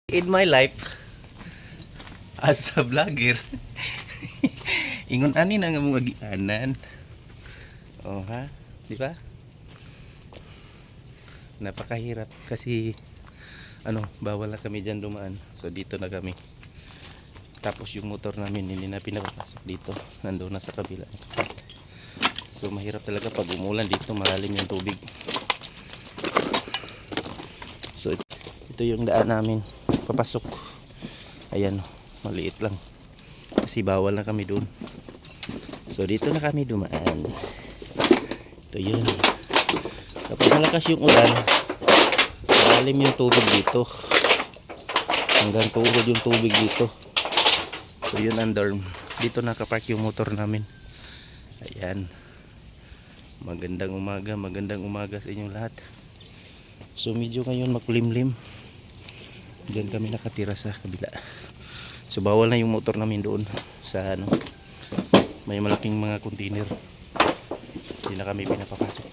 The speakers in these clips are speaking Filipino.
In my life as a vlogger, ingon ani na nga mga gianan. Oh ha, di ba? Napakahirap kasi bawal na kami diyan dumaan. So dito na kami. Tapos yung motor namin hindi na pinapasok dito. Nandoon na sa kabila. So mahirap talaga pag umulan dito, malalim yung tubig. So ito yung daan namin papasok. Ayan, maliit lang kasi bawal na kami doon. So dito na kami dumaan. Ito yun. Kapag malakas yung ulan, malalim yung tubig dito, hanggang tuhod yung tubig dito. So yun ang dorm. Dito nakapark yung motor namin. Ayan, magandang umaga sa inyong lahat. So medyo ngayon makulimlim. Diyan kami nakatira sa kabila. So bawal na yung motor namin doon sa may malaking mga container. Hindi na kami pinapapasok.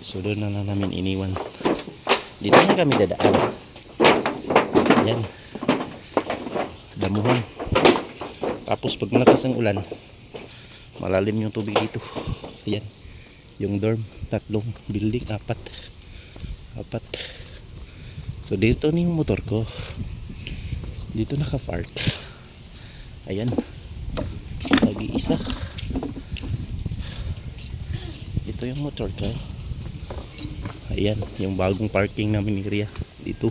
So doon na namin iniwan. Dito na kami dadaan. Ayan, damuhan. Tapos pag malakas ang ulan, malalim yung tubig dito. Ayan, yung dorm, 3 building, 4. So dito na yung motor ko. Dito naka-park. Ayan, nag-iisa. Ito yung motor ko. Ayan, yung bagong parking namin area dito.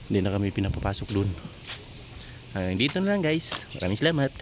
Hindi na kami pinapapasok doon. Dito na lang guys. Maraming salamat.